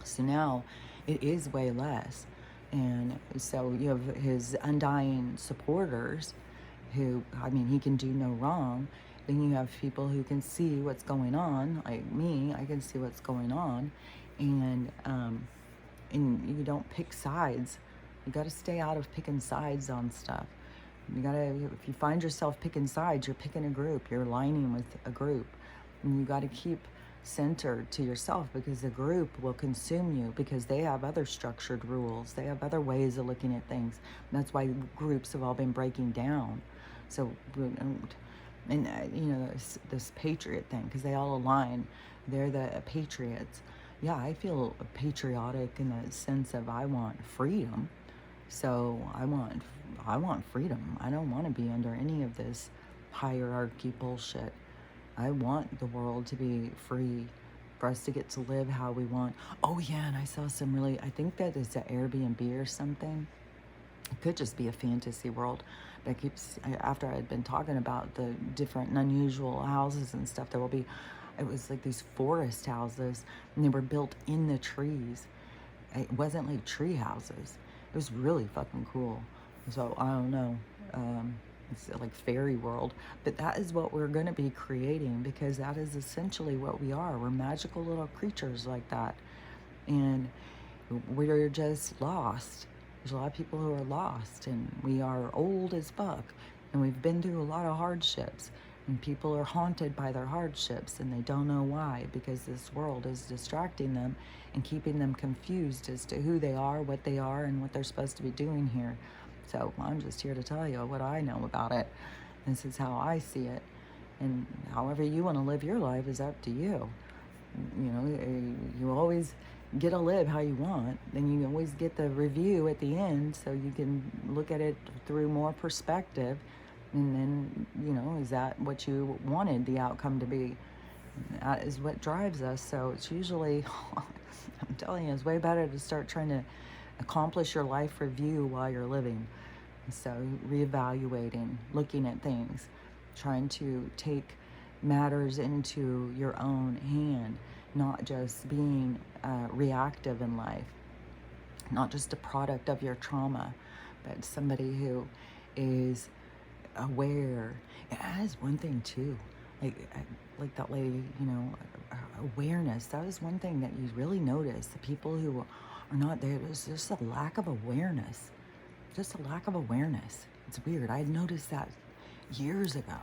So now it is way less. And so you have his undying supporters who, I mean, he can do no wrong. Then you have people who can see what's going on, like me. I can see what's going on, and you don't pick sides. You got to stay out of picking sides on stuff. You gotta, if you find yourself picking sides, you're picking a group. You're aligning with a group, and you got to keep centered to yourself, because the group will consume you, because they have other structured rules. They have other ways of looking at things. And that's why groups have all been breaking down. So, and you know, this patriot thing, because they all align. They're the patriots. Yeah, I feel patriotic in the sense of I want freedom. So I want freedom. I don't want to be under any of this hierarchy bullshit. I want the world to be free, for us to get to live how we want. Oh yeah, and I saw some really, I think that is an Airbnb or something. It could just be a fantasy world that keeps, after I had been talking about the different and unusual houses and stuff, there will be, it was like these forest houses, and they were built in the trees. It wasn't like tree houses. It was really fucking cool. So I don't know. It's like fairy world, but that is what we're going to be creating, because that is essentially what we are. We're magical little creatures like that, and we're just lost. There's a lot of people who are lost, and we are old as fuck, and we've been through a lot of hardships, and people are haunted by their hardships, and they don't know why, because this world is distracting them and keeping them confused as to who they are, what they are, and what they're supposed to be doing here. So I'm just here to tell you what I know about it. This is how I see it. And however you want to live your life is up to you. You know, you always get to live how you want. Then you always get the review at the end, so you can look at it through more perspective. And then, you know, is that what you wanted the outcome to be? That is what drives us. So it's usually, I'm telling you, it's way better to start trying to accomplish your life review while you're living. So reevaluating, looking at things, trying to take matters into your own hand, not just being reactive in life, not just a product of your trauma, but somebody who is aware. And that is one thing too, like that lady, you know, awareness. That is one thing that you really notice. The people who are not there, there's just a lack of awareness. Just a lack of awareness. It's weird. I had noticed that years ago,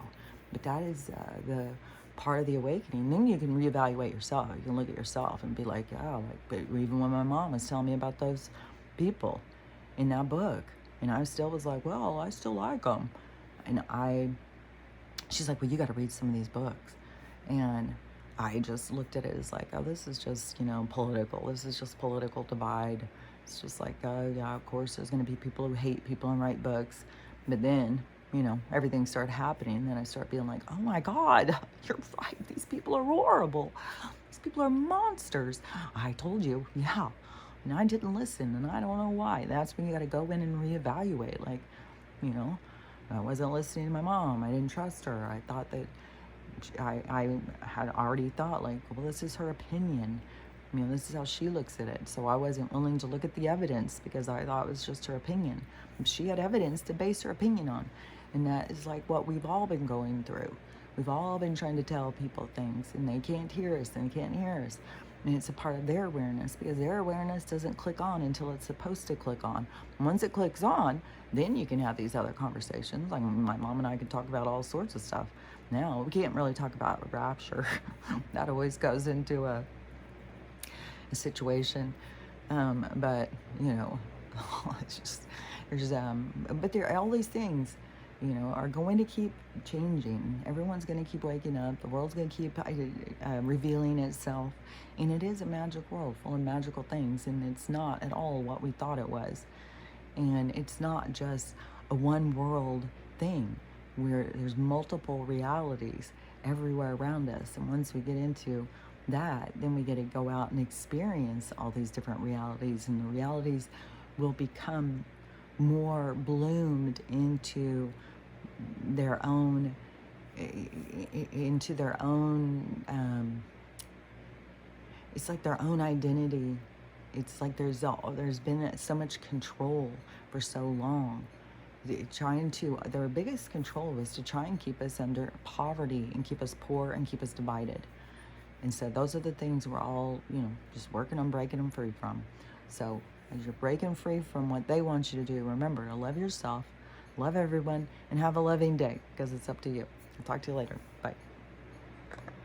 but that is the part of the awakening. Then you can reevaluate yourself. You can look at yourself and be like, yeah, like, but even when my mom was telling me about those people in that book, and I still was like, well, I still like them. And she's like, well, you got to read some of these books. And I just looked at it as like, oh, this is just, you know, political. This is just political divide. It's just like, yeah, of course, there's going to be people who hate people and write books. But then, you know, everything started happening. Then I started being like, oh my God, you're right. These people are horrible. These people are monsters. I told you, yeah. And I didn't listen, and I don't know why. That's when you got to go in and reevaluate. Like, you know, I wasn't listening to my mom. I didn't trust her. I thought that I had already thought, like, well, this is her opinion. You know, this is how she looks at it. So I wasn't willing to look at the evidence, because I thought it was just her opinion. She had evidence to base her opinion on. And that is like what we've all been going through. We've all been trying to tell people things, and they can't hear us, and they can't hear us. And it's a part of their awareness, because their awareness doesn't click on until it's supposed to click on. And once it clicks on, then you can have these other conversations. Like my mom and I can talk about all sorts of stuff. Now, we can't really talk about rapture. That always goes into a situation. But, you know, it's just, there's, but there are all these things are going to keep changing. Everyone's going to keep waking up. The world's going to keep revealing itself. And it is a magic world full of magical things. And it's not at all what we thought it was. And it's not just a one world thing where there's multiple realities everywhere around us. And once we get into that, then we get to go out and experience all these different realities. And the realities will become more bloomed into their own it's like their own identity. It's like there's been so much control for so long, their biggest control was to try and keep us under poverty and keep us poor and keep us divided. And so those are the things we're all, just working on breaking them free from. So as you're breaking free from what they want you to do, remember to love yourself, love everyone, and have a loving day, because it's up to you. I'll talk to you later. Bye.